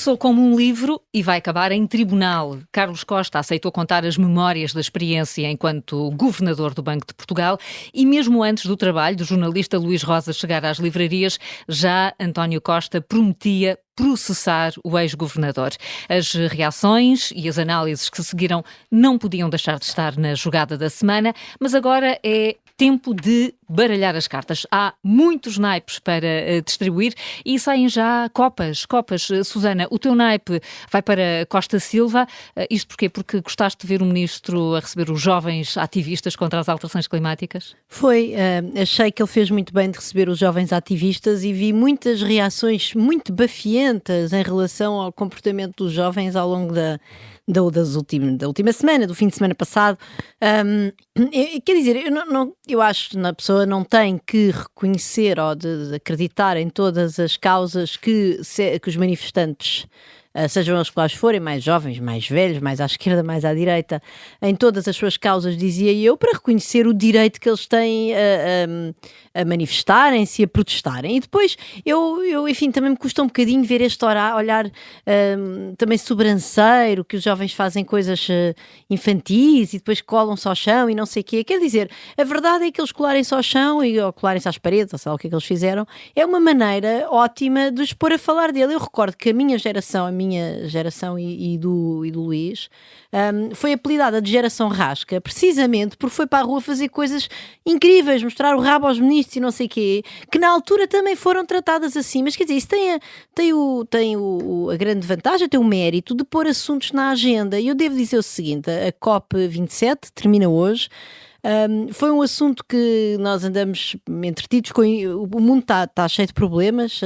Começou como um livro e vai acabar em tribunal. Carlos Costa aceitou contar as memórias da experiência enquanto governador do Banco de Portugal e mesmo antes do trabalho do jornalista Luís Rosa chegar às livrarias, já António Costa prometia processar o ex-governador. As reações e as análises que seguiram não podiam deixar de estar na jogada da semana, mas agora é tempo de baralhar as cartas. Há muitos naipes para distribuir e saem já copas. Susana, o teu naipe vai para Costa Silva. Isto porquê? Porque gostaste de ver o ministro a receber os jovens ativistas contra as alterações climáticas? Foi. Achei que ele fez muito bem de receber os jovens ativistas e vi muitas reações muito bafientas em relação ao comportamento dos jovens ao longo da última semana, do fim de semana passado. Quer dizer, eu acho que a pessoa não tem que reconhecer ou de acreditar em todas as causas que os manifestantes, sejam eles quais forem, mais jovens, mais velhos, mais à esquerda, mais à direita, em todas as suas causas, dizia eu, para reconhecer o direito que eles têm a manifestarem-se, a protestarem. E depois, enfim, também me custa um bocadinho ver este olhar também sobranceiro, que os jovens fazem coisas infantis e depois colam-se ao chão e não sei o quê. Quer dizer, a verdade é que eles colarem-se ao chão ou colarem-se às paredes, ou sei lá o que é que eles fizeram, é uma maneira ótima de os pôr a falar dele. Eu recordo que a minha geração e do Luís, foi apelidada de geração rasca, precisamente porque foi para a rua fazer coisas incríveis, mostrar o rabo aos ministros e não sei o quê, que na altura também foram tratadas assim. Mas quer dizer, isso tem a grande vantagem, tem o mérito de pôr assuntos na agenda. E eu devo dizer o seguinte, a COP27 termina hoje. Foi um assunto que nós andamos entretidos com. O mundo está cheio de problemas.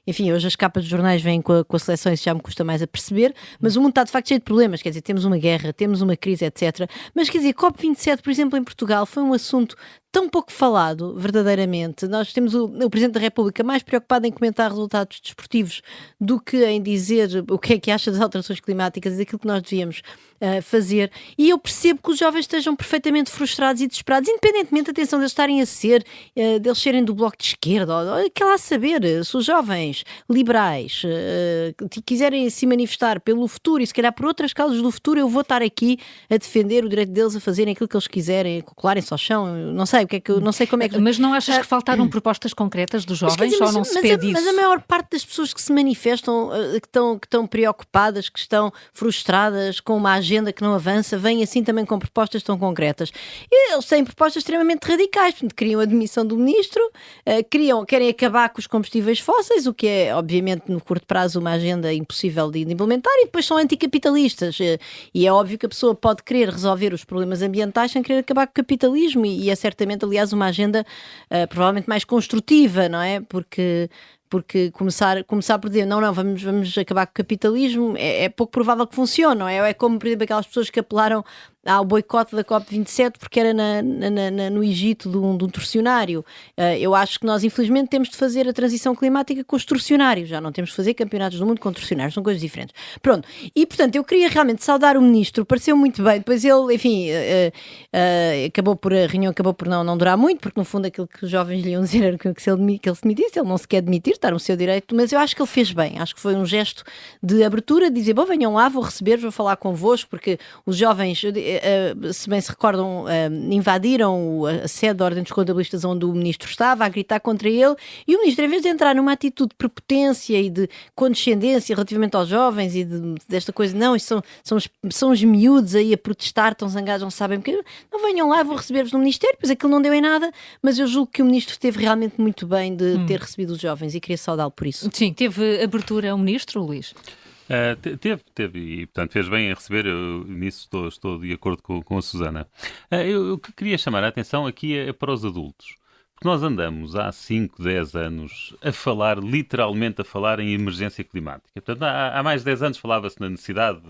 Enfim, hoje as capas dos jornais vêm com a seleção, isso já me custa mais a perceber, mas o mundo está de facto cheio de problemas. Quer dizer, temos uma guerra, temos uma crise, etc. Mas quer dizer, COP27, por exemplo, em Portugal, foi um assunto tão pouco falado, verdadeiramente. Nós temos o Presidente da República mais preocupado em comentar resultados desportivos do que em dizer o que é que acha das alterações climáticas e daquilo que nós devíamos fazer. E eu percebo que os jovens estejam perfeitamente frustrados e desesperados, independentemente, atenção, deles estarem deles serem do bloco de esquerda, ou que lá saber, se os jovens liberais quiserem se manifestar pelo futuro e se calhar por outras causas do futuro, eu vou estar aqui a defender o direito deles a fazerem aquilo que eles quiserem, colarem-se ao chão, não sei. Não sei como é que... Mas não achas que faltaram propostas concretas dos jovens ou não se pede isso? Mas a maior parte das pessoas que se manifestam, que estão preocupadas, que estão frustradas com uma agenda que não avança, vêm assim também com propostas tão concretas. E eles têm propostas extremamente radicais, portanto, queriam a demissão do ministro, querem acabar com os combustíveis fósseis, o que é, obviamente, no curto prazo uma agenda impossível de implementar, e depois são anticapitalistas. E é óbvio que a pessoa pode querer resolver os problemas ambientais sem querer acabar com o capitalismo, e é certamente, aliás, uma agenda provavelmente mais construtiva, não é? Porque começar por dizer não, vamos acabar com o capitalismo é pouco provável que funcione, não é? É como, por exemplo, aquelas pessoas que apelaram ao boicote da COP27 porque era no Egito de um torcionário. Eu acho que nós, infelizmente, temos de fazer a transição climática com os torcionários, já não temos de fazer campeonatos do mundo com torcionários, são coisas diferentes. Pronto, e portanto eu queria realmente saudar o ministro, pareceu muito bem, depois ele, enfim, a reunião acabou por não durar muito, porque no fundo aquilo que os jovens lhe iam dizer era que ele se demitisse, ele não se quer demitir, está no seu direito, mas eu acho que ele fez bem, acho que foi um gesto de abertura, de dizer, bom, venham lá, vou receber-vos, vou falar convosco, porque os jovens, se bem se recordam, invadiram a sede da Ordem dos Contabilistas onde o ministro estava, a gritar contra ele, e o ministro, em vez de entrar numa atitude de prepotência e de condescendência relativamente aos jovens e desta coisa, não, isto são os miúdos aí a protestar, estão zangados, não sabem porque, não, venham lá, vou receber-vos no Ministério, pois aquilo não deu em nada, mas eu julgo que o ministro esteve realmente muito bem de ter recebido os jovens e queria saudá-lo por isso. Sim, teve abertura ao ministro, Luís? Teve, e portanto fez bem em receber, nisso estou de acordo com a Susana. O que queria chamar a atenção aqui é para os adultos, porque nós andamos há 5, 10 anos literalmente a falar em emergência climática. Portanto, há mais de 10 anos falava-se na necessidade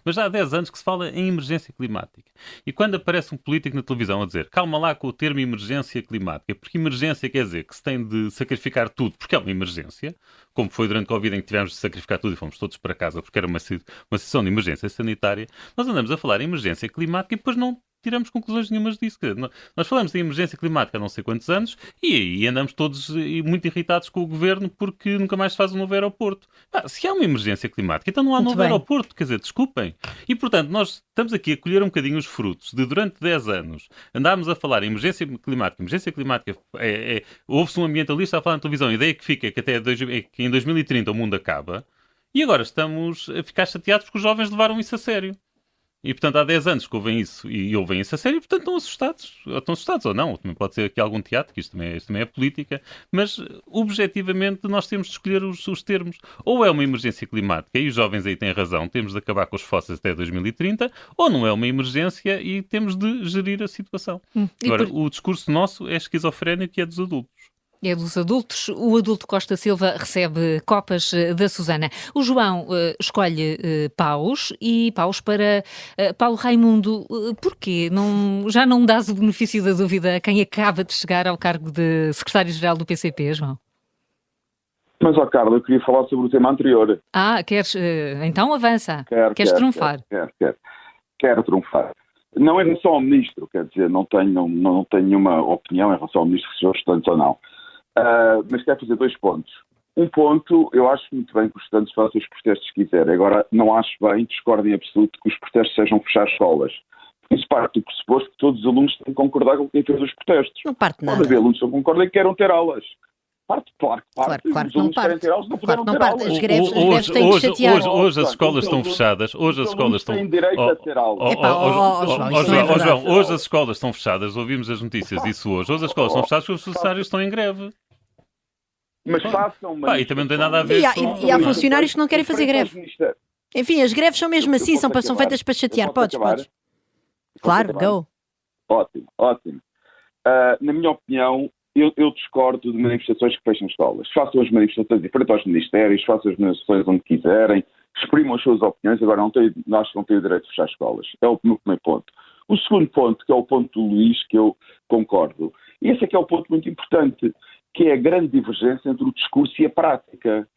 mas já há 10 anos que se fala em emergência climática. E quando aparece um político na televisão a dizer calma lá com o termo emergência climática, porque emergência quer dizer que se tem de sacrificar tudo, porque é uma emergência, como foi durante a Covid em que tivemos de sacrificar tudo e fomos todos para casa porque era uma situação de emergência sanitária, nós andamos a falar em emergência climática e depois não tiramos conclusões nenhumas disso. Quer dizer, nós falamos em emergência climática há não sei quantos anos e andamos todos muito irritados com o governo porque nunca mais se faz um novo aeroporto. Se há uma emergência climática, então não há novo aeroporto. Quer dizer, desculpem. E, portanto, nós estamos aqui a colher um bocadinho os frutos de, durante 10 anos, andámos a falar em emergência climática. Emergência climática, houve-se um ambientalista a falar na televisão, a ideia que fica é que que em 2030 o mundo acaba, e agora estamos a ficar chateados porque os jovens levaram isso a sério. E, portanto, há 10 anos que ouvem isso e ouvem isso a sério, e, portanto, estão assustados ou não. Também pode ser aqui algum teatro, que isto também é política, mas, objetivamente, nós temos de escolher os termos. Ou é uma emergência climática, e os jovens aí têm razão, temos de acabar com os fósseis até 2030, ou não é uma emergência e temos de gerir a situação. Agora, o discurso nosso é esquizofrénico e é dos adultos. É dos adultos. O adulto Costa Silva recebe copas da Susana. O João escolhe paus e paus para Paulo Raimundo. Porquê? Já não dás o benefício da dúvida a quem acaba de chegar ao cargo de secretário-geral do PCP, João? Mas, Carla, eu queria falar sobre o tema anterior. Queres? Então avança. Queres trunfar? Quero trunfar. Não em relação ao ministro, quer dizer, não tenho nenhuma opinião em relação ao ministro se são estudantes ou não. Mas quero fazer 2 pontos. Um ponto, eu acho muito bem que os estudantes façam os protestos que quiserem. Agora, não acho bem, discordo em absoluto, que os protestos sejam fechar escolas. Isso parte do pressuposto que todos os alunos têm que concordar com quem fez os protestos. Não parte nada. Pode haver alunos que não concordam e que queiram ter aulas. Claro que parte. Claro Os alunos querem ter aulas, não puderam ter aulas. As greves têm que chatear. Hoje as escolas estão fechadas. Hoje as escolas estão... têm direito a ter aulas. João, hoje as escolas estão fechadas. Ouvimos as notícias disso hoje. Hoje as escolas estão fechadas porque os funcionários estão em greve. Mas façam... E também não tem nada a ver E há funcionários que não querem fazer greve. Enfim, as greves são mesmo assim, são feitas para chatear. Podes. Claro, go. Ótimo. Na minha opinião, eu discordo de manifestações que fecham escolas. Façam as manifestações em frente aos ministérios, façam as manifestações onde quiserem, exprimam as suas opiniões, agora nós não temos o direito de fechar escolas. É o meu primeiro ponto. O segundo ponto, que é o ponto do Luís, que eu concordo, e esse é que é o ponto muito importante, que é a grande divergência entre o discurso e a prática.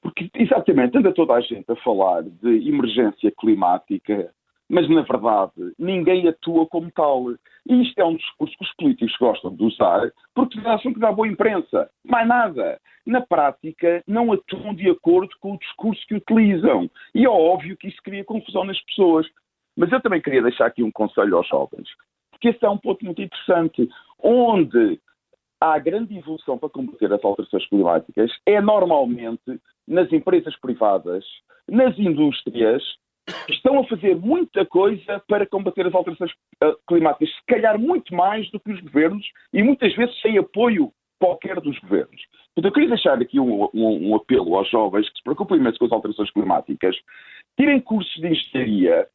Porque, exatamente, anda toda a gente a falar de emergência climática, mas, na verdade, ninguém atua como tal. E isto é um discurso que os políticos gostam de usar porque acham que dá boa imprensa. Mais nada. Na prática, não atuam de acordo com o discurso que utilizam. E é óbvio que isso cria confusão nas pessoas. Mas eu também queria deixar aqui um conselho aos jovens, porque esse é um ponto muito interessante, onde há grande evolução para combater as alterações climáticas é normalmente nas empresas privadas, nas indústrias, que estão a fazer muita coisa para combater as alterações climáticas, se calhar muito mais do que os governos e muitas vezes sem apoio qualquer dos governos. Portanto, eu queria deixar aqui um apelo aos jovens que se preocupem imenso com as alterações climáticas, tirem cursos de engenharia,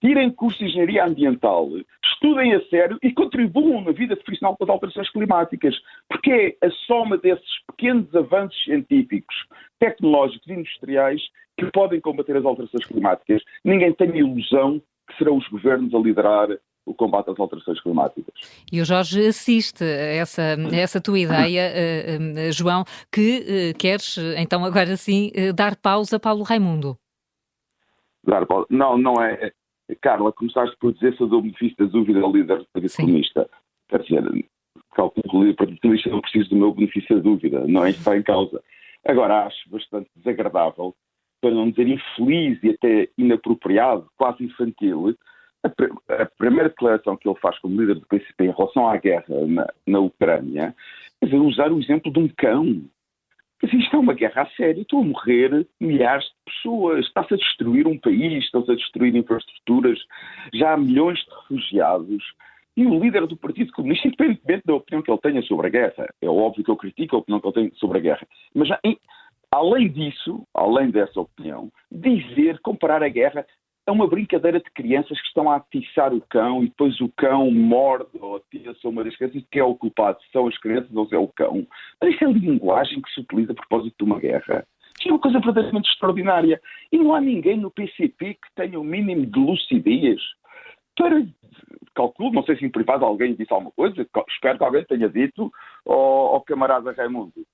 tirem cursos de engenharia ambiental, estudem a sério e contribuam na vida profissional com as alterações climáticas, porque é a soma desses pequenos avanços científicos, tecnológicos e industriais que podem combater as alterações climáticas. Ninguém tem a ilusão que serão os governos a liderar o combate às alterações climáticas. E o Jorge assiste a essa tua ideia, João, que queres, então, agora sim, dar pausa a Paulo Raimundo. Dar pausa? Não é... Carla, começaste por dizer se eu dou o benefício da dúvida ao líder do Partido Comunista. Quer dizer, calculo que o líder do Partido Comunista não precisa do meu benefício da dúvida, não é isso que está em causa. Agora, acho bastante desagradável, para não dizer infeliz e até inapropriado, quase infantil, a primeira declaração que ele faz como líder do PCP em relação à guerra na Ucrânia, é usar o exemplo de um cão. Mas isto é uma guerra a sério, estão a morrer milhares de pessoas, está-se a destruir um país, estão-se a destruir infraestruturas, já há milhões de refugiados. E o líder do Partido Comunista, independentemente da opinião que ele tenha sobre a guerra, é óbvio que eu critico a opinião que ele tem sobre a guerra, mas além disso, além dessa opinião, comparar a guerra a uma brincadeira de crianças que estão a atiçar o cão e depois o cão morde ou atiça uma das crianças, que é o culpado, são as crianças ou é o cão. Mas isso é a linguagem que se utiliza a propósito de uma guerra. Isto é uma coisa verdadeiramente extraordinária. E não há ninguém no PCP que tenha o mínimo de lucidez para... Calculo, não sei se em privado alguém disse alguma coisa, espero que alguém tenha dito ao camarada Raimundo.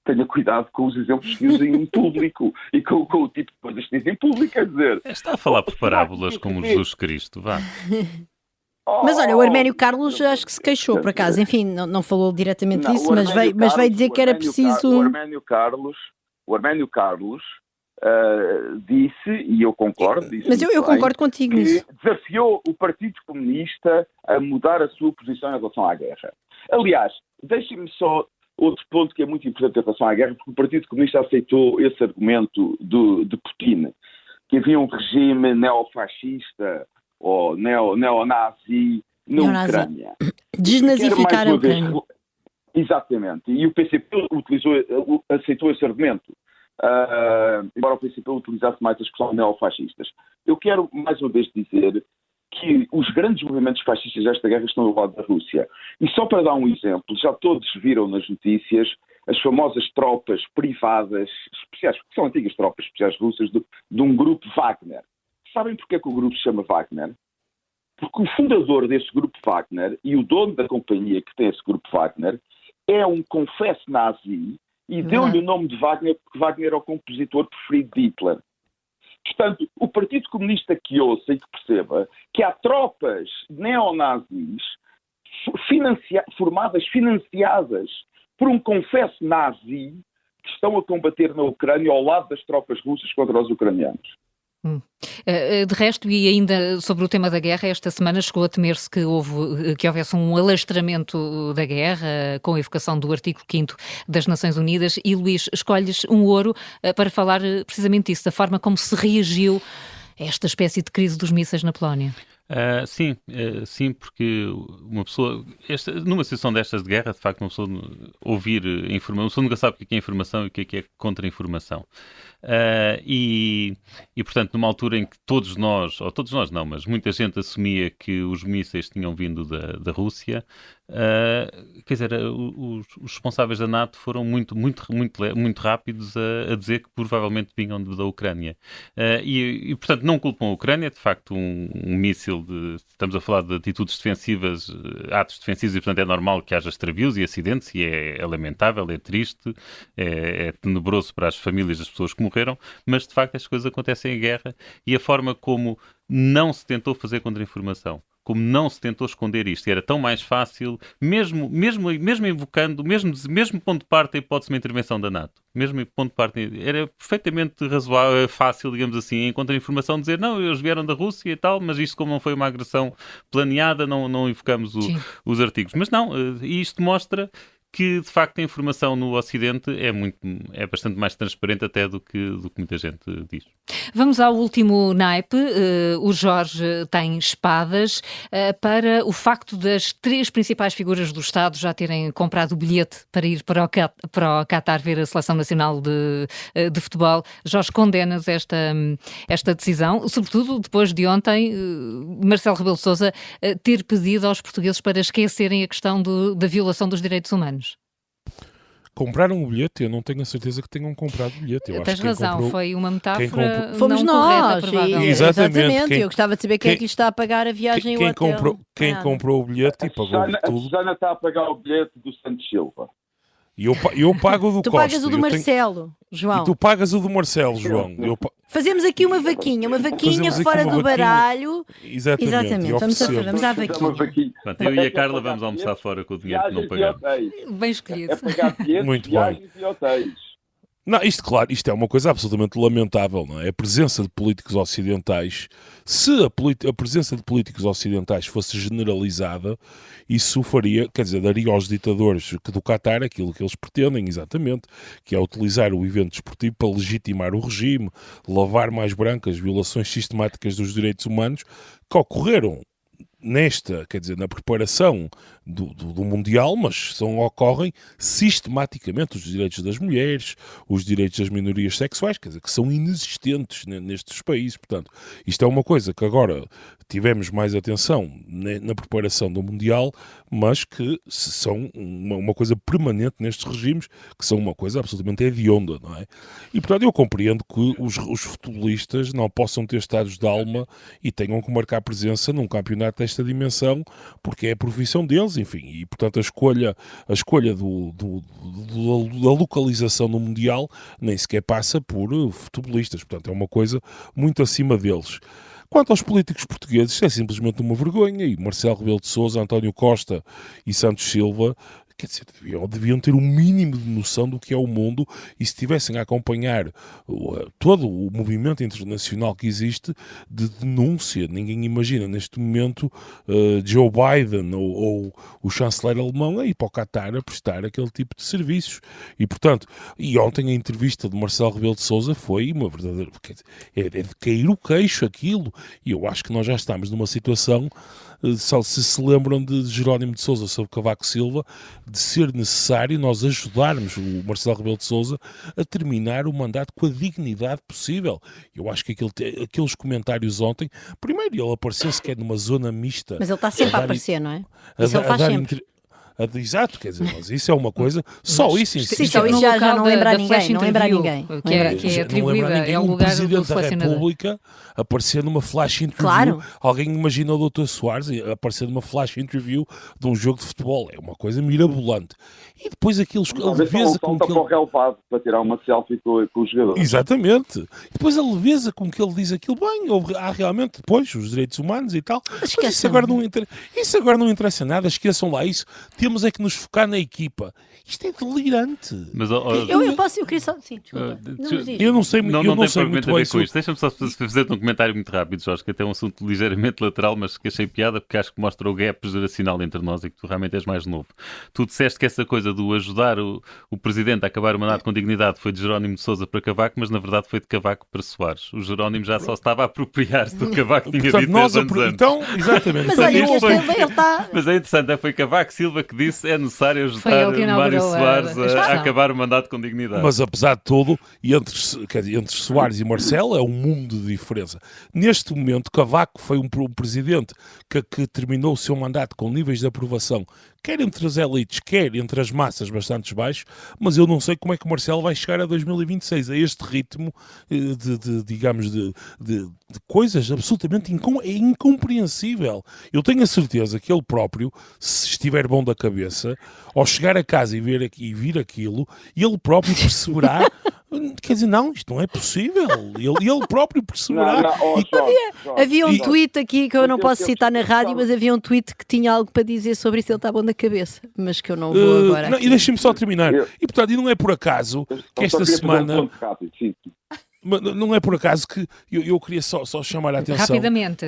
Tenha cuidado com os exemplos que usem em público e com o tipo de coisas que dizem em público, quer dizer... Está a falar por parábolas como Jesus Cristo, vá. Mas olha, o Arménio Carlos acho que se queixou, por acaso. Enfim, não falou diretamente disso, mas veio dizer que era preciso... O Arménio Carlos disse, e eu concordo... Mas eu concordo contigo nisso. Desafiou o Partido Comunista a mudar a sua posição em relação à guerra. Aliás, deixem-me só outro ponto que é muito importante em relação à guerra, porque o Partido Comunista aceitou esse argumento de Putin, que havia um regime neofascista ou neonazi na Ucrânia. Desnazificar a Ucrânia. Exatamente. E o PCP aceitou esse argumento, embora o PCP utilizasse mais a expressão neofascistas. Eu quero, mais uma vez, dizer que os grandes movimentos fascistas desta guerra estão do lado da Rússia. E só para dar um exemplo, já todos viram nas notícias as famosas tropas privadas especiais, que são antigas tropas especiais russas, de um grupo Wagner. Sabem porque é que o grupo se chama Wagner? Porque o fundador desse grupo Wagner e o dono da companhia que tem esse grupo Wagner é um confesso nazi e deu-lhe o nome de Wagner porque Wagner é o compositor preferido de Hitler. Portanto, o Partido Comunista que ouça e que perceba que há tropas neonazis financiadas por um confesso nazi que estão a combater na Ucrânia ao lado das tropas russas contra os ucranianos. De resto, e ainda sobre o tema da guerra, esta semana chegou a temer-se que houvesse um alastramento da guerra, com a evocação do artigo 5º das Nações Unidas, e Luís, escolhes um ouro para falar precisamente disso, da forma como se reagiu a esta espécie de crise dos mísseis na Polónia. Sim, porque uma pessoa, numa situação destas de guerra, de facto, uma pessoa ouvir informação, uma pessoa nunca sabe o que é informação e o que é contra-informação. E, portanto, numa altura em que todos nós não, mas muita gente assumia que os mísseis tinham vindo da Rússia, quer dizer, os responsáveis da NATO foram muito rápidos a dizer que provavelmente vinham da Ucrânia. E, portanto, não culpam a Ucrânia, de facto, um míssil estamos a falar de atitudes defensivas, atos defensivos, e portanto é normal que haja extravios e acidentes, e é lamentável, é triste, é tenebroso para as famílias das pessoas que morreram, mas de facto estas coisas acontecem em guerra, e a forma como não se tentou fazer contra-informação, como não se tentou esconder isto, e era tão mais fácil, mesmo invocando, mesmo ponto de parte a hipótese de uma intervenção da NATO, mesmo ponto de parte, era perfeitamente razoável, fácil, digamos assim, em contra-informação, dizer, não, eles vieram da Rússia e tal, mas isto como não foi uma agressão planeada, não invocamos os artigos. Mas não, isto mostra que, de facto, a informação no Ocidente é bastante mais transparente até do que muita gente diz. Vamos ao último naipe. O Jorge tem espadas para o facto das 3 principais figuras do Estado já terem comprado o bilhete para ir para o Qatar ver a Seleção Nacional de Futebol. Jorge, condenas esta decisão, sobretudo depois de ontem Marcelo Rebelo de Sousa ter pedido aos portugueses para esquecerem a questão da violação dos direitos humanos. Compraram o bilhete? Eu não tenho a certeza que tenham comprado o bilhete. Tens razão, foi uma metáfora Fomos não nós, correta, provavelmente. Exatamente. Eu gostava de saber quem é que lhe está a pagar a viagem e o hotel. Quem comprou o bilhete e pagou tudo. A Susana está a pagar o bilhete do Santos Silva. E eu pago o do Tu Costa. pagas o do Marcelo, João. E tu pagas o do Marcelo, João. Fazemos aqui uma vaquinha fora do baralho. Exatamente. Vamos à vaquinha. Pronto, eu e a Carla vamos almoçar fora com o dinheiro que não pagamos. Bem escolhido. É pagar bilhetes, Muito viagens e hotéis. Não, isto é uma coisa absolutamente lamentável, não é? A presença de políticos ocidentais, se a presença de políticos ocidentais fosse generalizada, isso faria, quer dizer, daria aos ditadores do Qatar aquilo que eles pretendem, exatamente, que é utilizar o evento desportivo para legitimar o regime, lavar mais brancas violações sistemáticas dos direitos humanos que ocorreram na preparação do Mundial, mas ocorrem sistematicamente os direitos das mulheres, os direitos das minorias sexuais, quer dizer, que são inexistentes nestes países. Portanto, isto é uma coisa que agora tivemos mais atenção na preparação do Mundial, mas que são uma coisa permanente nestes regimes, que são uma coisa absolutamente hedionda, não é? E, portanto, eu compreendo que os futebolistas não possam ter estados de alma e tenham que marcar presença num campeonato desta dimensão, porque é a profissão deles, enfim, e portanto a escolha da localização no Mundial nem sequer passa por futebolistas, portanto é uma coisa muito acima deles. Quanto aos políticos portugueses, isto é simplesmente uma vergonha, e Marcelo Rebelo de Sousa, António Costa e Santos Silva, quer dizer, deviam ter um mínimo de noção do que é o mundo, e se estivessem a acompanhar todo o movimento internacional que existe de denúncia. Ninguém imagina neste momento Joe Biden ou o chanceler alemão a ir para o Qatar a prestar aquele tipo de serviços. E, portanto, ontem a entrevista de Marcelo Rebelo de Sousa foi uma verdadeira... É de cair o queixo aquilo, e eu acho que nós já estamos numa situação... Só se lembram de Jerónimo de Sousa sobre Cavaco Silva, de ser necessário nós ajudarmos o Marcelo Rebelo de Sousa a terminar o mandato com a dignidade possível. Eu acho que aqueles comentários ontem, primeiro ele apareceu sequer numa zona mista. Mas ele está sempre a aparecer, não é? Isso ele faz sempre. Exato, quer dizer, mas isso é uma coisa, só isso em si. Sim, só isso já não lembra a ninguém, não lembra a ninguém. Que é atribuída, é o lugar do Presidente da selecionador. República aparecer numa flash interview. Claro. Alguém imagina o Dr. Soares aparecer numa flash interview de um jogo de futebol. É uma coisa mirabolante. E depois aqueles... A leveza com que ele... para o relevado para tirar uma selfie com o jogador. Exatamente. E depois a leveza com que ele diz aquilo, bem, há realmente depois os direitos humanos e tal. Mas isso agora não interessa nada, esqueçam lá isso. Temos é que nos focar na equipa. Isto é delirante. Mas, eu queria só... Sim, desculpa. Eu não sei não muito tem bem a ver com isto. Deixa-me só fazer-te um comentário muito rápido, Jorge, que até é um assunto ligeiramente lateral, mas que achei piada, porque acho que mostra o gap geracional entre nós e que tu realmente és mais novo. Tu disseste que essa coisa do ajudar o Presidente a acabar o mandato com dignidade foi de Jerónimo de Sousa para Cavaco, mas na verdade foi de Cavaco para Soares. O Jerónimo já só estava a apropriar-se do que Cavaco tinha dito 10 anos antes. Então, exatamente. Mas olha, ele está... Mas é interessante, foi Cavaco Silva que disse é necessário ajudar Mário Soares a acabar o mandato com dignidade. Mas apesar de tudo, entre Soares e Marcelo é um mundo de diferença. Neste momento, Cavaco foi um presidente que terminou o seu mandato com níveis de aprovação, quer entre as elites, quer entre as massas bastante baixos, mas eu não sei como é que o Marcelo vai chegar a 2026, a este ritmo de coisas absolutamente incompreensível. Eu tenho a certeza que ele próprio, se estiver bom da cabeça, ao chegar a casa e vir aquilo, ele próprio perceberá. Quer dizer, não, isto não é possível. Ele próprio perceberá. Havia um tweet aqui que eu não posso citar na rádio, mas havia um tweet que tinha algo para dizer sobre isso, ele está bom na cabeça, mas que eu não vou agora. E deixem-me só terminar. E portanto, não é por acaso que esta semana... Não é por acaso que eu queria só chamar a atenção rapidamente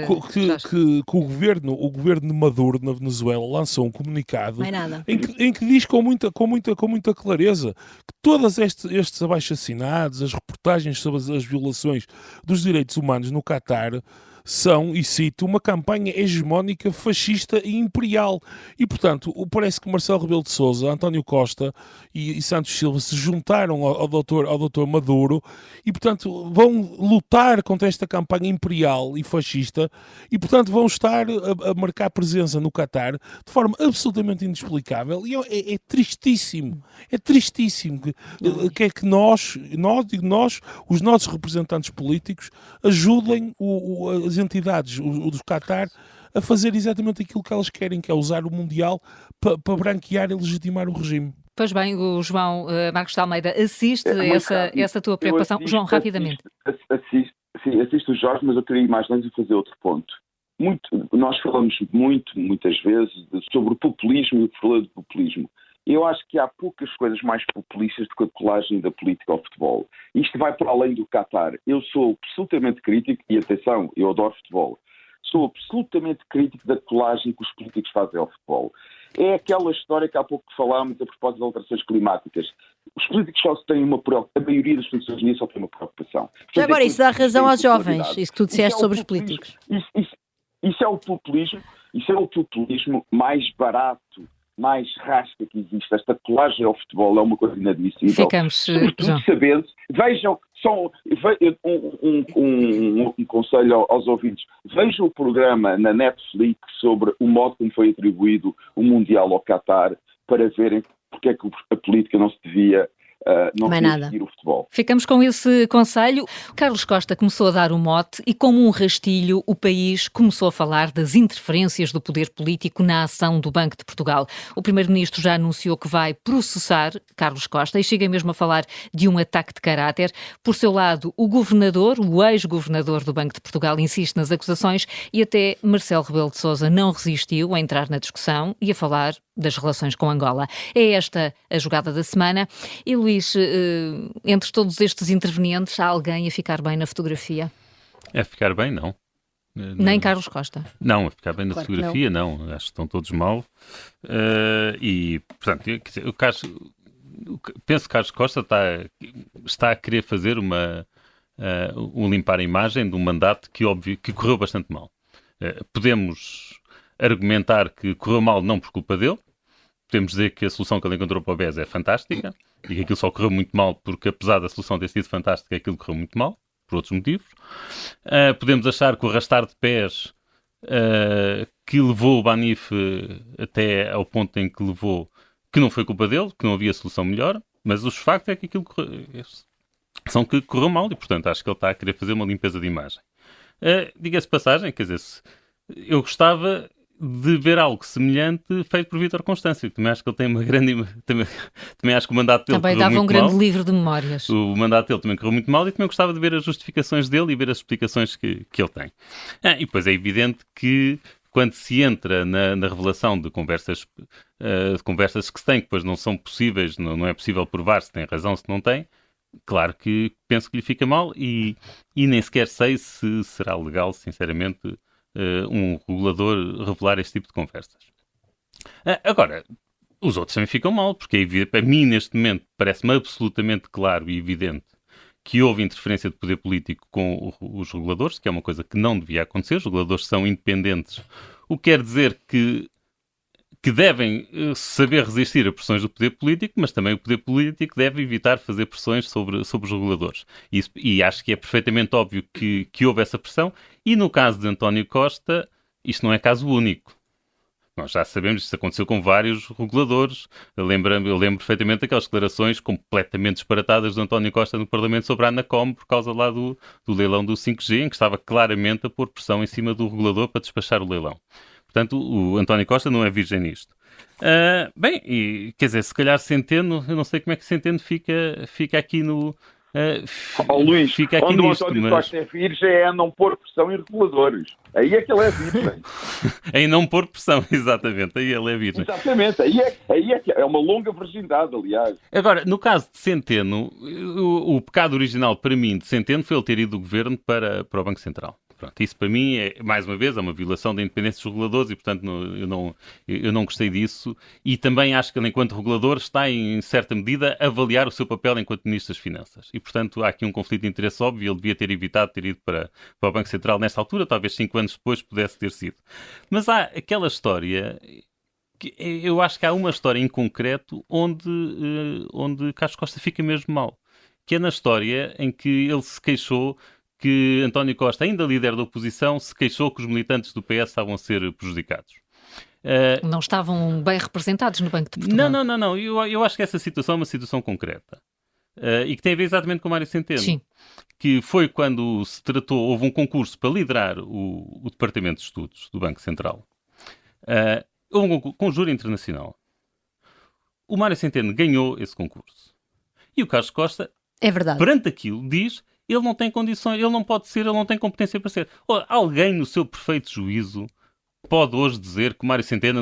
que o governo de Maduro na Venezuela lançou um comunicado em que diz com muita clareza que todos estes abaixo-assinados, as reportagens sobre as violações dos direitos humanos no Qatar são, e cito, uma campanha hegemónica, fascista e imperial. E, portanto, parece que Marcelo Rebelo de Sousa, António Costa e Santos Silva se juntaram ao doutor Maduro e, portanto, vão lutar contra esta campanha imperial e fascista e, portanto, vão estar a marcar presença no Qatar de forma absolutamente inexplicável. E é tristíssimo. É tristíssimo que nós, os nossos representantes políticos, ajudem as entidades do Qatar a fazer exatamente aquilo que elas querem, que é usar o Mundial para branquear e legitimar o regime. Pois bem, o João Marcos de Almeida assiste a essa tua preocupação. João, rapidamente. Assisto o Jorge, mas eu queria ir mais longe e fazer outro ponto. Nós falamos muitas vezes sobre o populismo e o problema do populismo. Eu acho que há poucas coisas mais populistas do que a colagem da política ao futebol. Isto vai para além do Qatar. Eu sou absolutamente crítico, e atenção, eu adoro futebol, sou absolutamente crítico da colagem que os políticos fazem ao futebol. É aquela história que há pouco falámos a propósito de alterações climáticas. Os políticos só têm uma preocupação, a maioria das pessoas nisso só tem uma preocupação. Já agora, isso dá razão aos jovens, isso que tu disseste sobre os políticos. Isso é o populismo mais barato, mais rasca que existe. Esta colagem ao futebol é uma coisa inadmissível. Ficamos, sobretudo sabendo, vejam, só um conselho aos ouvintes, vejam o programa na Netflix sobre o modo como foi atribuído o Mundial ao Qatar, para verem porque é que a política não se devia não Mais queria nada. seguir o futebol. Ficamos com esse conselho. Carlos Costa começou a dar o mote e, como um rastilho, o país começou a falar das interferências do poder político na ação do Banco de Portugal. O primeiro-ministro já anunciou que vai processar Carlos Costa e chega mesmo a falar de um ataque de caráter. Por seu lado, o o ex-governador do Banco de Portugal, insiste nas acusações e até Marcelo Rebelo de Sousa não resistiu a entrar na discussão e a falar das relações com Angola. É esta a jogada da semana. E, Luís, entre todos estes intervenientes, há alguém a ficar bem na fotografia? É ficar bem, não. Nem Carlos Costa? Não, a ficar bem na Claro que fotografia, não. Acho que estão todos mal. E, portanto, quer dizer, penso que Carlos Costa está a querer fazer um limpar a imagem de um mandato que correu bastante mal. Podemos argumentar que correu mal não por culpa dele. Podemos dizer que a solução que ele encontrou para o BES é fantástica e que aquilo só correu muito mal porque, apesar da solução ter sido fantástica, aquilo correu muito mal, por outros motivos. Podemos achar que o arrastar de pés que levou o Banif até ao ponto em que levou, que não foi culpa dele, que não havia solução melhor, mas os factos é que aquilo são que correu mal e, portanto, acho que ele está a querer fazer uma limpeza de imagem. Diga-se passagem, quer dizer, eu gostava de ver algo semelhante feito por Vítor Constâncio. Também acho que ele tem uma grande... Também acho que o mandato dele Também correu dava um muito grande mal. livro de memórias. O mandato dele também correu muito mal e também gostava de ver as justificações dele e ver as explicações que ele tem. E depois é evidente que quando se entra na revelação de conversas que se têm, que depois não são possíveis, não é possível provar se tem razão, se não tem, claro que penso que lhe fica mal e nem sequer sei se será legal, sinceramente, um regulador revelar este tipo de conversas. Agora, os outros também ficam mal, porque é evidente, a mim neste momento parece-me absolutamente claro e evidente que houve interferência de poder político com os reguladores, que é uma coisa que não devia acontecer. Os reguladores são independentes, o que quer dizer que devem saber resistir a pressões do poder político, mas também o poder político deve evitar fazer pressões sobre os reguladores. E acho que é perfeitamente óbvio que houve essa pressão. E no caso de António Costa, isto não é caso único. Nós já sabemos, isto aconteceu com vários reguladores. Eu lembro perfeitamente daquelas declarações completamente disparatadas de António Costa no Parlamento sobre a Anacom por causa lá do leilão do 5G, em que estava claramente a pôr pressão em cima do regulador para despachar o leilão. Portanto, o António Costa não é virgem nisto. Quer dizer, se calhar Centeno, eu não sei como é que Centeno fica aqui no... Luís, fica aqui onde nisto, o António mas... Costa é virgem é não pôr pressão em reguladores. Aí é que ele é virgem. Em não pôr pressão, exatamente. Aí ele é virgem. Exatamente. Aí é que é uma longa virgindade, aliás. Agora, no caso de Centeno, o pecado original para mim de Centeno foi ele ter ido do governo para o Banco Central. Pronto, isso para mim, mais uma vez, é uma violação da independência dos reguladores e, portanto, eu não gostei disso. E também acho que ele, enquanto regulador, está, em certa medida, a avaliar o seu papel enquanto Ministro das Finanças. E, portanto, há aqui um conflito de interesse óbvio. Ele devia ter evitado ter ido para o Banco Central nesta altura, talvez 5 anos depois pudesse ter sido. Mas há aquela história... Eu acho que há uma história em concreto onde Carlos Costa fica mesmo mal. Que é na história em que ele se queixou que António Costa, ainda líder da oposição, se queixou que os militantes do PS estavam a ser prejudicados. Não estavam bem representados no Banco de Portugal. Não. Eu acho que essa situação é uma situação concreta. E que tem a ver exatamente com o Mário Centeno. Sim. Que foi quando houve um concurso para liderar o Departamento de Estudos do Banco Central. Houve um concurso com júri internacional. O Mário Centeno ganhou esse concurso. E o Carlos Costa, É verdade. perante aquilo, diz... Ele não tem condições, ele não pode ser, ele não tem competência para ser. Alguém no seu perfeito juízo pode hoje dizer que o Mário Centeno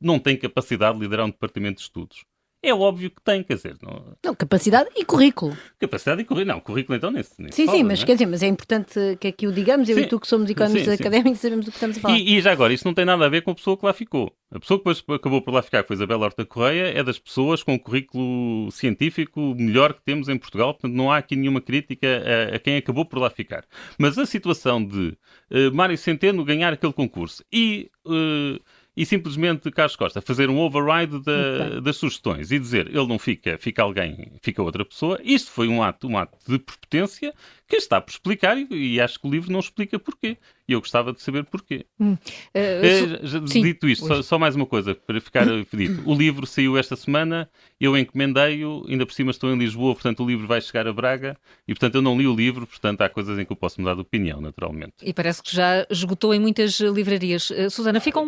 não tem capacidade de liderar um departamento de estudos. É óbvio que tem, quer dizer... Não, capacidade e currículo. Capacidade e currículo. Não, currículo então nem Sim, fala, mas não é? quer dizer, mas é importante que aqui o digamos, eu Sim. e tu que somos economistas Sim. académicos sabemos do que estamos a falar. E já agora, isto não tem nada a ver com a pessoa que lá ficou. A pessoa que depois acabou por lá ficar, que foi Isabel Horta Correia, é das pessoas com o currículo científico melhor que temos em Portugal, portanto não há aqui nenhuma crítica a quem acabou por lá ficar. Mas a situação de Mário Centeno ganhar aquele concurso e simplesmente Carlos Costa fazer um override das sugestões e dizer ele não fica, fica alguém, fica outra pessoa, isto foi um ato de prepotência que está por explicar e acho que o livro não explica porquê. E eu gostava de saber porquê. Dito isto, só mais uma coisa para ficar dito. O livro saiu esta semana, eu encomendei-o, ainda por cima estou em Lisboa, portanto o livro vai chegar a Braga e portanto eu não li o livro, portanto há coisas em que eu posso mudar de opinião, naturalmente. E parece que já esgotou em muitas livrarias. Susana, ficam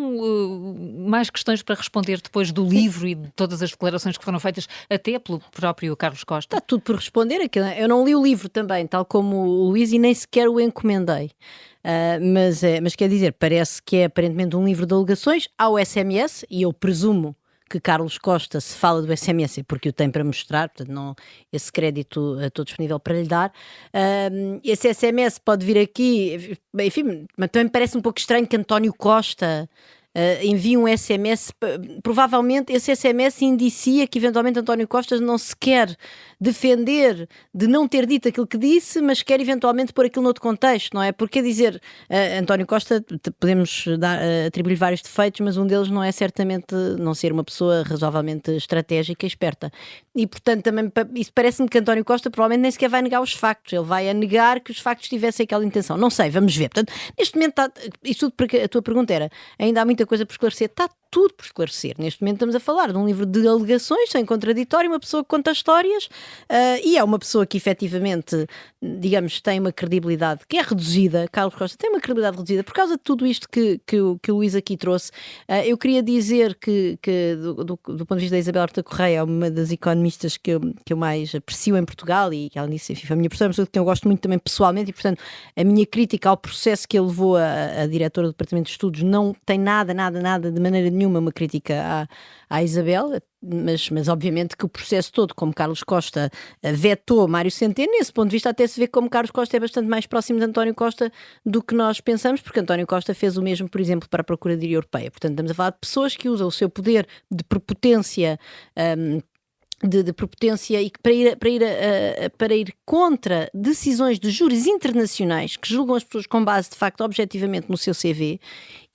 mais questões para responder depois do livro e de todas as declarações que foram feitas até pelo próprio Carlos Costa? Está tudo por responder. Eu não li o livro também, tal como o Luís, e nem sequer o encomendei. Mas quer dizer, parece que é aparentemente um livro de alegações ao SMS, e eu presumo que Carlos Costa, se fala do SMS, é porque o tem para mostrar, portanto, não, esse crédito estou disponível para lhe dar. Esse SMS pode vir aqui, enfim, mas também me parece um pouco estranho que António Costa envie um SMS. Provavelmente esse SMS indicia que eventualmente António Costa não se quer defender de não ter dito aquilo que disse, mas quer eventualmente pôr aquilo noutro contexto, não é? Porque dizer, António Costa, podemos atribuir vários defeitos, mas um deles não é certamente não ser uma pessoa razoavelmente estratégica e esperta. E portanto também isso parece-me que António Costa provavelmente nem sequer vai negar os factos, ele vai a negar que os factos tivessem aquela intenção. Não sei, vamos ver. Portanto, neste momento isto tudo porque a tua pergunta era, ainda há muita coisa por esclarecer, está tudo por esclarecer. Neste momento estamos a falar de um livro de alegações, sem contraditório, uma pessoa que conta histórias e é uma pessoa que efetivamente, digamos, tem uma credibilidade que é reduzida. Carlos Costa tem uma credibilidade reduzida por causa de tudo isto que o Luís aqui trouxe. Eu queria dizer que do ponto de vista da Isabel Horta Correia, é uma das economistas que eu mais aprecio em Portugal e que ela disse, enfim, foi a minha professora, mas que eu gosto muito também pessoalmente, e portanto a minha crítica ao processo que ele levou a diretora do Departamento de Estudos não tem nada de maneira nenhuma uma crítica à Isabel, mas obviamente que o processo todo, como Carlos Costa vetou Mário Centeno, nesse ponto de vista até se vê como Carlos Costa é bastante mais próximo de António Costa do que nós pensamos, porque António Costa fez o mesmo, por exemplo, para a Procuradoria Europeia. Portanto, estamos a falar de pessoas que usam o seu poder de prepotência de prepotência e que para ir contra decisões de júris internacionais que julgam as pessoas com base, de facto, objetivamente no seu CV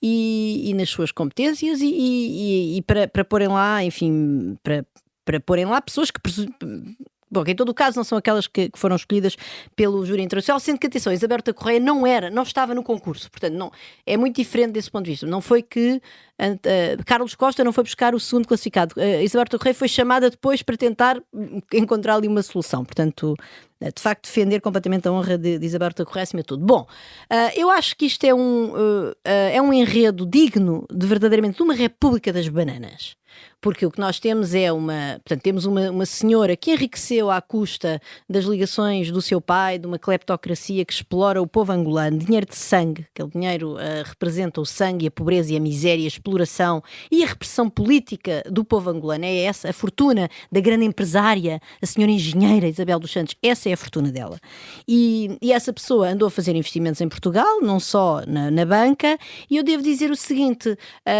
e nas suas competências e para porem lá, enfim, para porem lá pessoas que... Bom, em todo o caso não são aquelas que foram escolhidas pelo júri internacional, sendo que, atenção, Isabel Horta Correia não estava no concurso, portanto não, é muito diferente desse ponto de vista. Não foi que Carlos Costa não foi buscar o segundo classificado, Isabel Horta Correia foi chamada depois para tentar encontrar ali uma solução, portanto de facto defender completamente a honra de Isabel Horta Correia acima de tudo. Bom, eu acho que isto é um enredo digno de verdadeiramente de uma República das Bananas. Porque o que nós temos temos uma senhora que enriqueceu à custa das ligações do seu pai, de uma cleptocracia que explora o povo angolano, dinheiro de sangue, aquele dinheiro representa o sangue, a pobreza e a miséria, a exploração e a repressão política do povo angolano. É essa a fortuna da grande empresária, a senhora engenheira Isabel dos Santos, essa é a fortuna dela. E essa pessoa andou a fazer investimentos em Portugal, não só na banca, e eu devo dizer o seguinte,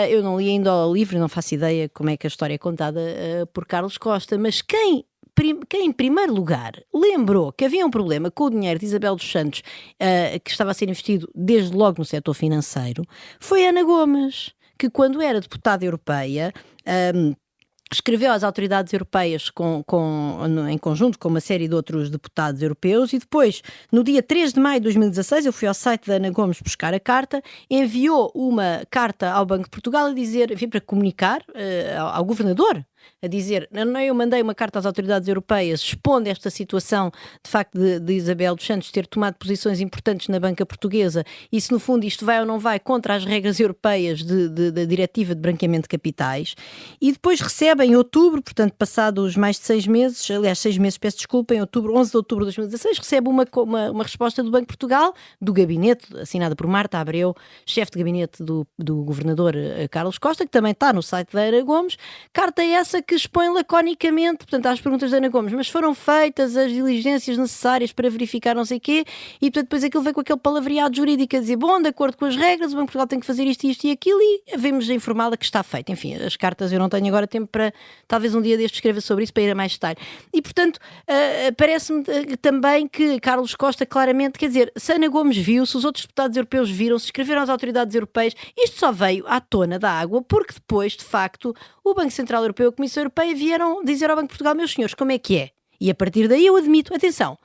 eu não li ainda o livro, não faço ideia como é que a história é contada por Carlos Costa, mas quem em primeiro lugar lembrou que havia um problema com o dinheiro de Isabel dos Santos que estava a ser investido desde logo no setor financeiro foi Ana Gomes, que quando era deputada europeia escreveu às autoridades europeias em conjunto com uma série de outros deputados europeus e depois, no dia 3 de maio de 2016, eu fui ao site da Ana Gomes buscar a carta, enviou uma carta ao Banco de Portugal a dizer, enfim, para comunicar ao governador, a dizer, eu mandei uma carta às autoridades europeias expondo esta situação, de facto, de Isabel dos Santos ter tomado posições importantes na banca portuguesa e se no fundo isto vai ou não vai contra as regras europeias da diretiva de branqueamento de capitais, e depois recebe em outubro, portanto passados mais de 6 meses, aliás 6 meses, peço desculpa, em outubro, 11 de outubro de 2016, recebe uma resposta do Banco de Portugal, do gabinete, assinada por Marta Abreu, chefe de gabinete do governador Carlos Costa, que também está no site da Ana Gomes, carta essa que expõe laconicamente, portanto, às perguntas da Ana Gomes, mas foram feitas as diligências necessárias para verificar não sei o quê, e portanto depois aquilo veio com aquele palavreado jurídico a dizer, bom, de acordo com as regras, o Banco de Portugal tem que fazer isto e aquilo, e vemos informá-la que está feito. Enfim, as cartas eu não tenho agora tempo para, talvez um dia deste escreva sobre isso para ir a mais detalhe. E portanto, parece-me também que Carlos Costa claramente, quer dizer, se a Ana Gomes viu, se os outros deputados europeus viram, se escreveram às autoridades europeias, isto só veio à tona da água, porque depois, de facto, o Banco Central Europeu, a Comissão Europeia vieram dizer ao Banco de Portugal, meus senhores, como é que é? E a partir daí eu admito, atenção,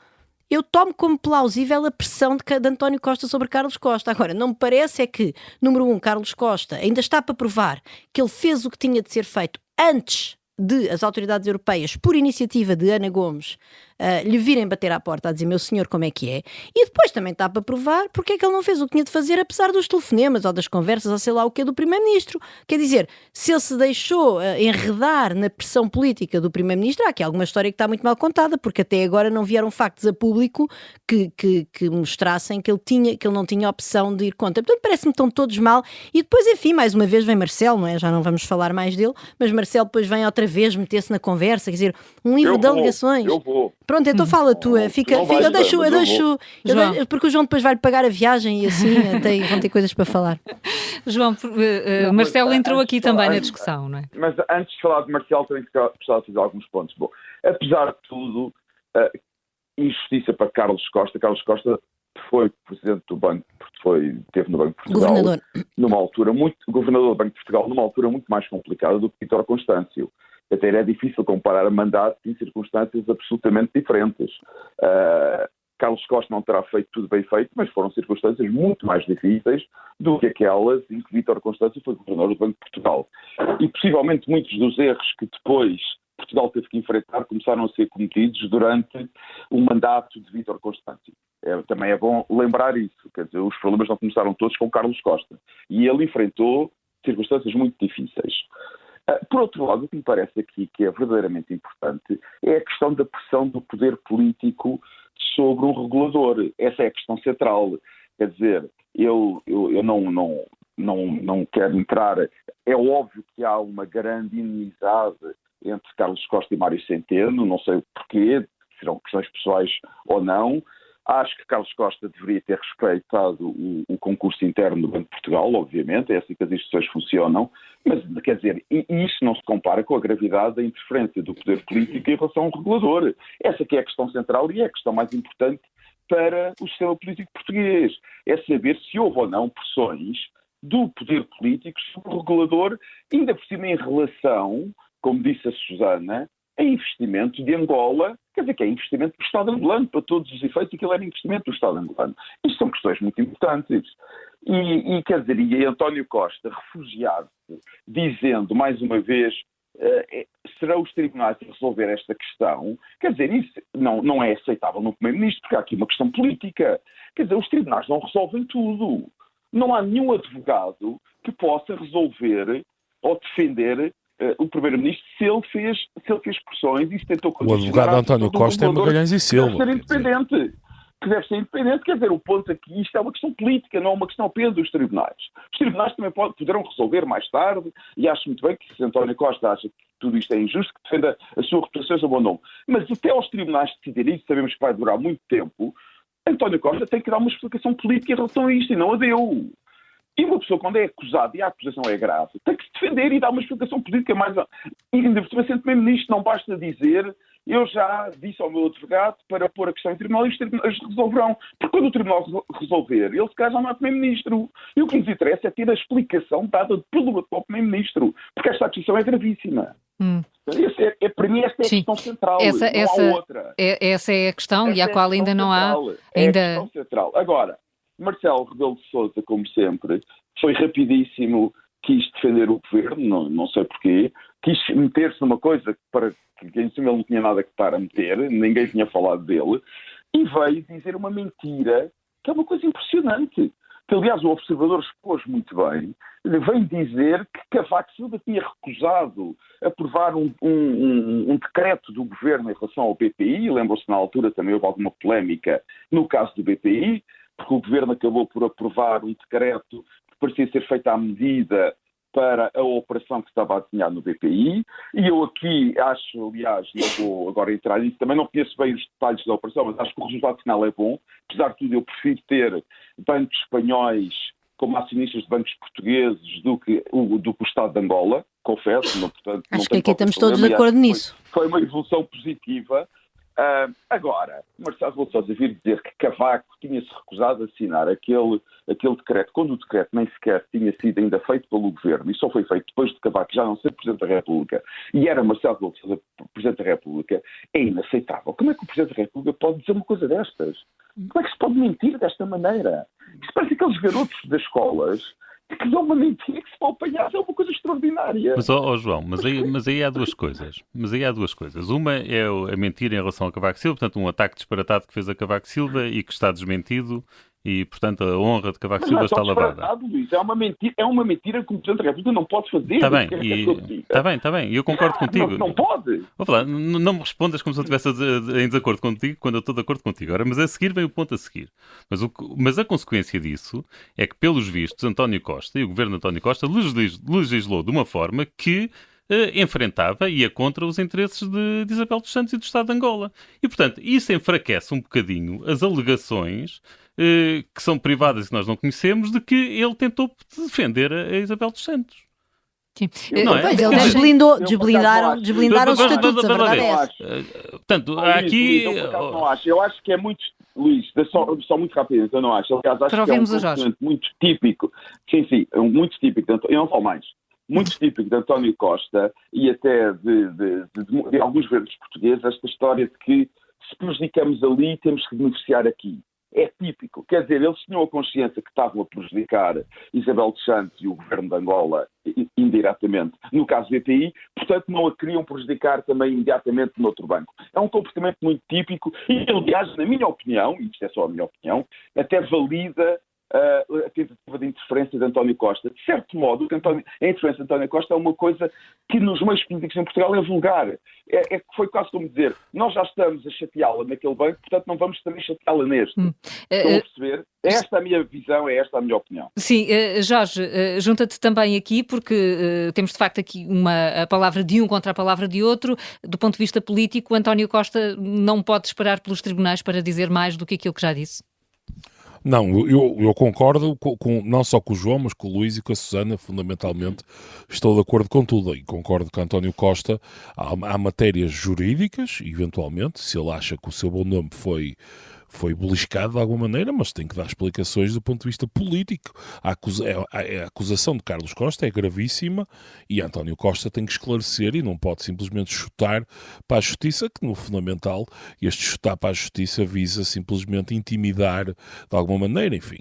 eu tomo como plausível a pressão de António Costa sobre Carlos Costa. Agora, não me parece é que, número 1, Carlos Costa ainda está para provar que ele fez o que tinha de ser feito antes de as autoridades europeias, por iniciativa de Ana Gomes, lhe virem bater à porta a dizer, meu senhor, como é que é? E depois também está para provar porque é que ele não fez o que tinha de fazer, apesar dos telefonemas ou das conversas, ou sei lá o que é do Primeiro-Ministro. Quer dizer, se ele se deixou enredar na pressão política do Primeiro-Ministro, há aqui alguma história que está muito mal contada, porque até agora não vieram factos a público que mostrassem que ele não tinha opção de ir contra. Portanto, parece-me que estão todos mal. E depois, enfim, mais uma vez vem Marcelo, não é? Já não vamos falar mais dele, mas Marcelo depois vem outra vez meter-se na conversa, quer dizer, um livro de alegações. Eu vou. Pronto, então fala tu, eu deixo, porque o João depois vai-lhe pagar a viagem e assim vão ter coisas para falar. João, Marcelo entrou aqui também na discussão, não é? Mas antes de falar de Marcelo, tenho que gostar de fazer alguns pontos. Bom, apesar de tudo, injustiça para Carlos Costa. Carlos Costa foi presidente do Banco, esteve no Banco de Portugal, governador do Banco de Portugal, numa altura muito mais complicada do que Vítor Constâncio. Até era difícil comparar mandatos em circunstâncias absolutamente diferentes. Carlos Costa não terá feito tudo bem feito, mas foram circunstâncias muito mais difíceis do que aquelas em que Vítor Constâncio foi governador do Banco de Portugal. E possivelmente muitos dos erros que depois Portugal teve que enfrentar começaram a ser cometidos durante o mandato de Vítor Constâncio. Também é bom lembrar isso, quer dizer, os problemas não começaram todos com Carlos Costa. E ele enfrentou circunstâncias muito difíceis. Por outro lado, o que me parece aqui que é verdadeiramente importante é a questão da pressão do poder político sobre um regulador. Essa é a questão central. Quer dizer, eu não quero entrar... É óbvio que há uma grande inimizade entre Carlos Costa e Mário Centeno, não sei porquê, serão questões pessoais ou não. Acho que Carlos Costa deveria ter respeitado o concurso interno do Banco de Portugal, obviamente, é assim que as instituições funcionam, mas, quer dizer, isso não se compara com a gravidade da interferência do poder político em relação ao regulador. Essa que é a questão central e é a questão mais importante para o sistema político português. É saber se houve ou não pressões do poder político sobre o regulador, ainda por cima em relação, como disse a Susana, a investimento de Angola, quer dizer que é investimento do Estado angolano, para todos os efeitos, aquilo era investimento do Estado angolano. Isto são questões muito importantes. E quer dizer, e António Costa refugiar-se, dizendo, mais uma vez, serão os tribunais a resolver esta questão, quer dizer, isso não é aceitável no Primeiro-Ministro, porque há aqui uma questão política. Quer dizer, os tribunais não resolvem tudo. Não há nenhum advogado que possa resolver ou defender o Primeiro-Ministro se ele fez pressões e se tentou condicionar... O advogado António Costa é Magalhães e Silva. Deve ser independente. Que deve ser independente. Quer dizer, o ponto aqui, isto é uma questão política, não é uma questão apenas dos tribunais. Os tribunais também poderão resolver mais tarde, e acho muito bem que se António Costa acha que tudo isto é injusto, que defenda a sua reputação e o seu bom nome. Mas até aos tribunais decidirem, isso sabemos que vai durar muito tempo, António Costa tem que dar uma explicação política em relação a isto, e não a deu. E uma pessoa, quando é acusada e a acusação é grave, tem que se defender e dar uma explicação política mais... E ainda por cima, sendo Primeiro-Ministro, não basta dizer eu já disse ao meu advogado para pôr a questão em tribunal e os tribunais resolverão. Porque quando o tribunal resolver, ele se calhar já não é Primeiro-Ministro. E o que nos interessa é ter a explicação dada pelo atual Primeiro-Ministro. Porque esta acusação é gravíssima. Para mim esta é a questão central, não há outra. Essa é a questão e à qual ainda não há... É a questão central. Agora, Marcelo Rebelo de Sousa, como sempre, foi rapidíssimo, quis defender o governo, não sei porquê, quis meter-se numa coisa para que em cima ele não tinha nada que estar a meter, ninguém tinha falado dele, e veio dizer uma mentira, que é uma coisa impressionante, que aliás o Observador expôs muito bem, veio dizer que Cavaco Silva tinha recusado aprovar um decreto do governo em relação ao BPI, lembram-se na altura também houve alguma polémica no caso do BPI, porque o governo acabou por aprovar um decreto que parecia ser feito à medida para a operação que estava a desenhar no BPI, e eu aqui acho, aliás, não vou agora entrar nisso, também não conheço bem os detalhes da operação, mas acho que o resultado final é bom. Apesar de tudo, eu prefiro ter bancos espanhóis como acionistas de bancos portugueses do que o Estado de Angola, confesso. Portanto, acho que aqui estamos todos de acordo nisso. Foi uma evolução positiva. Agora, Marcelo Rebelo de Sousa vir dizer que Cavaco tinha-se recusado a assinar aquele decreto, quando o decreto nem sequer tinha sido ainda feito pelo Governo, e só foi feito depois de Cavaco já não ser Presidente da República, e era Marcelo Rebelo de Sousa Presidente da República, é inaceitável. Como é que o Presidente da República pode dizer uma coisa destas? Como é que se pode mentir desta maneira? Isto parece aqueles garotos das escolas que dão uma mentira que se pode apanhar, é uma coisa extraordinária. Mas, João, mas aí há duas coisas. Uma é a mentira em relação a Cavaco Silva, portanto, um ataque disparatado que fez a Cavaco Silva e que está desmentido e, portanto, a honra de Cavaco Silva está lavada. Luís, é uma mentira que o Presidente da República não pode fazer. Está bem, eu concordo contigo. Não pode. Vou falar, não me respondas como se eu estivesse em desacordo contigo quando eu estou de acordo contigo. Ora, mas a seguir vem o ponto a seguir. Mas a consequência disso é que, pelos vistos, António Costa e o governo de António Costa legislou de uma forma que enfrentava e ia contra os interesses de Isabel dos Santos e do Estado de Angola. E, portanto, isso enfraquece um bocadinho as alegações que são privadas e que nós não conhecemos, de que ele tentou defender a Isabel dos Santos. Sim. Não é? Pois, ele desblindaram os estatutos, a verdade é essa. Portanto, aqui... Não acho. Eu acho que é muito... Luís, só muito rapidamente, eu não acho. Aliás, acho que é um comportamento muito típico. Sim, muito típico. Eu não falo mais. Muito típico de António Costa e até de alguns governos portugueses, esta história de que se prejudicamos ali, temos que beneficiar aqui. É típico. Quer dizer, eles tinham a consciência que estavam a prejudicar Isabel dos Santos e o governo de Angola indiretamente, no caso do BPI, portanto não a queriam prejudicar também imediatamente noutro banco. É um comportamento muito típico e, aliás, na minha opinião, e isto é só a minha opinião, até valida a tentativa de interferência de António Costa. De certo modo, a interferência de António Costa é uma coisa que nos meios políticos em Portugal é vulgar. Foi quase como dizer, nós já estamos a chateá-la naquele banco, portanto não vamos também chateá-la neste. Estão a perceber? É esta a minha visão, é esta a minha opinião. Sim, Jorge, junta-te também aqui, porque temos de facto aqui a palavra de um contra a palavra de outro. Do ponto de vista político, António Costa não pode esperar pelos tribunais para dizer mais do que aquilo que já disse? Não, eu concordo não só com o João, mas com o Luís e com a Susana, fundamentalmente estou de acordo com tudo, e concordo que António Costa, há matérias jurídicas, eventualmente, se ele acha que o seu bom nome foi beliscado de alguma maneira, mas tem que dar explicações do ponto de vista político. A acusação de Carlos Costa é gravíssima e António Costa tem que esclarecer e não pode simplesmente chutar para a justiça, que no fundamental este chutar para a justiça visa simplesmente intimidar de alguma maneira, enfim,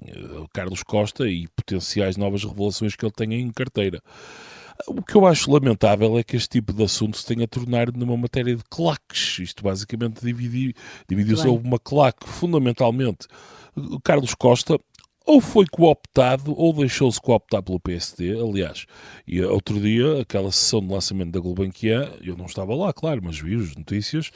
Carlos Costa e potenciais novas revelações que ele tenha em carteira. O que eu acho lamentável é que este tipo de assunto se tenha a tornar numa matéria de claques. Isto basicamente dividiu-se sobre uma claque. Fundamentalmente, Carlos Costa ou foi cooptado ou deixou-se cooptar pelo PSD. Aliás, e outro dia, aquela sessão de lançamento da Gulbenkian, eu não estava lá, claro, mas vi as notícias.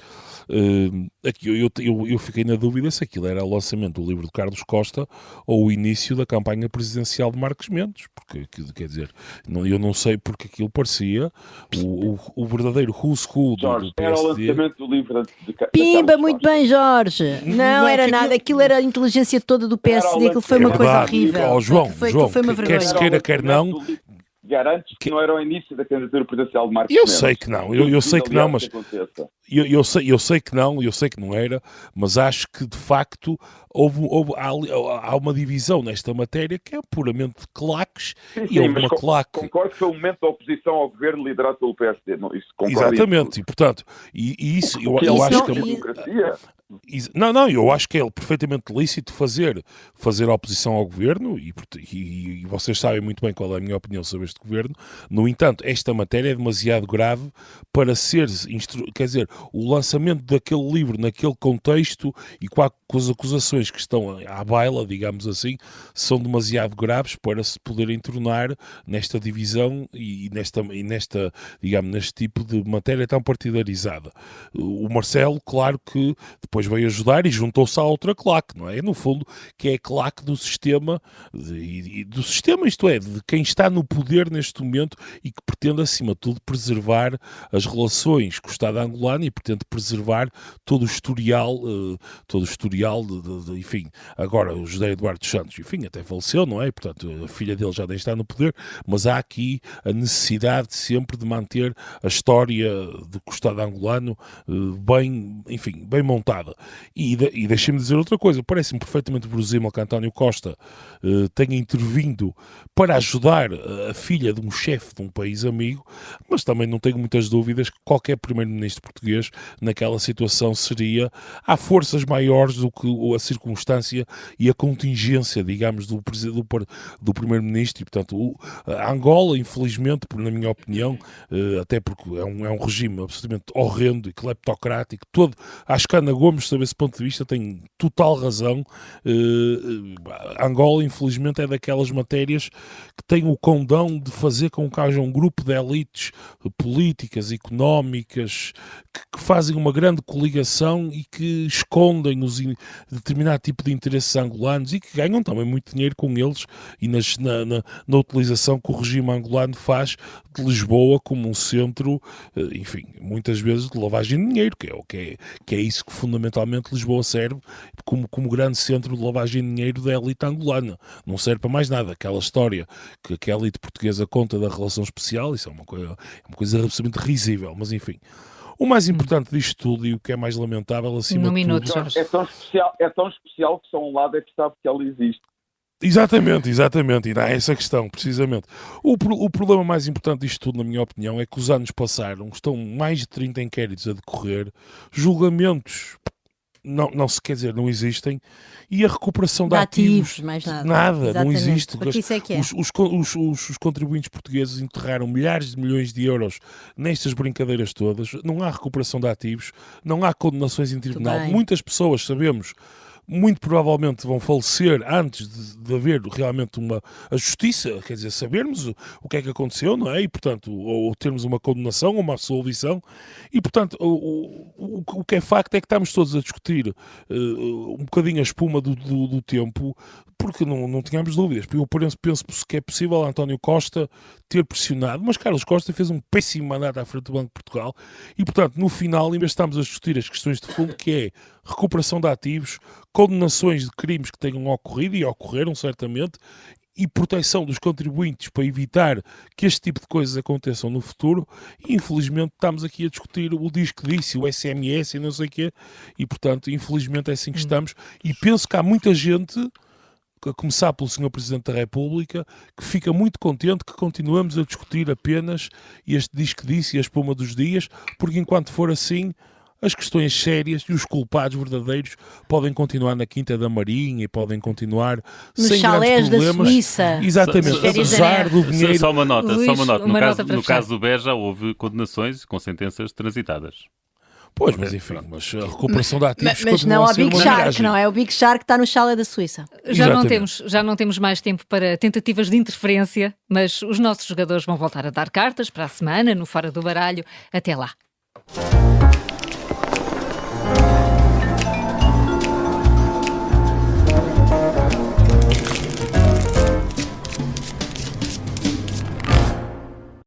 Aqui eu fiquei na dúvida se aquilo era o lançamento do livro de Carlos Costa ou o início da campanha presidencial de Marcos Mendes, porque, quer dizer, eu não sei porque aquilo parecia o verdadeiro who's who do PSD. Era o lançamento do livro de Pimba, muito bem, Jorge. Não era nada, aquilo era a inteligência toda do PSD, aquilo foi uma coisa horrível. João, foi uma vergonha. Quer se queira, quer não... Garantes que não era o início da candidatura presidencial de Marcos Mendes. Eu sei que não, eu sei que não, mas eu sei que não, eu sei que não era, mas acho que de facto há uma divisão nesta matéria que é puramente de claques. Sim, houve uma claque. Concordo que foi o momento da oposição ao governo liderado pelo PSD. Exatamente, e portanto, isso eu acho que é uma democracia. Não, eu acho que é perfeitamente lícito fazer oposição ao governo e vocês sabem muito bem qual é a minha opinião sobre este governo. No entanto, esta matéria é demasiado grave para ser, quer dizer, o lançamento daquele livro naquele contexto e com as acusações que estão à baila, digamos assim, são demasiado graves para se poderem tornar nesta divisão e nesta, digamos, neste tipo de matéria tão partidarizada. O Marcelo, claro que depois depois veio ajudar e juntou-se à outra claque, não é? No fundo, que é a claque do sistema, do sistema, isto é, de quem está no poder neste momento e que pretende, acima de tudo, preservar as relações com o Estado angolano e pretende preservar todo o historial, enfim, agora o José Eduardo dos Santos, enfim, até faleceu, não é? E, portanto, a filha dele já nem está no poder, mas há aqui a necessidade sempre de manter a história do Estado angolano bem, enfim, bem montada. E deixem-me dizer outra coisa, parece-me perfeitamente verosímil que António Costa tenha intervindo para ajudar a filha de um chefe de um país amigo, mas também não tenho muitas dúvidas que qualquer primeiro-ministro português naquela situação seria, há forças maiores do que a circunstância e a contingência, digamos, do primeiro-ministro, e portanto a Angola, infelizmente, na minha opinião, até porque é um regime absolutamente horrendo e cleptocrático, acho que Ana Gomes, sob esse ponto de vista, tem total razão. Angola, infelizmente, é daquelas matérias que tem o condão de fazer com que haja um grupo de elites políticas, económicas, que fazem uma grande coligação e que escondem determinado tipo de interesses angolanos e que ganham também muito dinheiro com eles e na utilização que o regime angolano faz de Lisboa como um centro, enfim, muitas vezes de lavagem de dinheiro, que é isso que fundamentalmente Lisboa serve como grande centro de lavagem de dinheiro da elite angolana. Não serve para mais nada. Aquela história que a elite portuguesa conta da relação especial, isso é uma coisa absolutamente risível, mas enfim. O mais importante disto tudo e o que é mais lamentável acima de tudo... É tão especial que só um lado é que sabe que ela existe. Exatamente, e não é essa questão, precisamente. O problema mais importante disto tudo, na minha opinião, é que os anos passaram, estão mais de 30 inquéritos a decorrer, julgamentos não se quer dizer, não existem, e a recuperação de ativos mais nada não existe. Isso é que é. Os contribuintes portugueses enterraram milhares de milhões de euros nestas brincadeiras todas, não há recuperação de ativos, não há condenações em tribunal, muitas pessoas, sabemos, muito provavelmente vão falecer antes de haver realmente a justiça, quer dizer, sabermos o que é que aconteceu, não é? E, portanto, ou termos uma condenação ou uma absolvição. E, portanto, o que é facto é que estamos todos a discutir um bocadinho a espuma do tempo, porque não tínhamos dúvidas. Eu penso que é possível António Costa ter pressionado, mas Carlos Costa fez um péssimo mandato à frente do Banco de Portugal e, portanto, no final, em vez de estarmos a discutir as questões de fundo, que é recuperação de ativos, condenações de crimes que tenham ocorrido e ocorreram certamente, e proteção dos contribuintes para evitar que este tipo de coisas aconteçam no futuro, e infelizmente estamos aqui a discutir o diz que disse, o SMS e não sei o quê, e portanto, infelizmente é assim que estamos, e penso que há muita gente, a começar pelo Sr. Presidente da República, que fica muito contente que continuamos a discutir apenas este diz que disse e a espuma dos dias, porque enquanto for assim, as questões sérias e os culpados verdadeiros podem continuar na Quinta da Marinha e podem continuar sem grandes problemas. Da Suíça. Exatamente, apesar do dinheiro... Só uma nota. No caso do BES já houve condenações com sentenças transitadas. Pois, mas enfim, a recuperação de ativos mas não ao Big Shark, não é? O Big Shark está no chalé da Suíça. Já não temos mais tempo para tentativas de interferência, mas os nossos jogadores vão voltar a dar cartas para a semana, no Fora do Baralho. Até lá.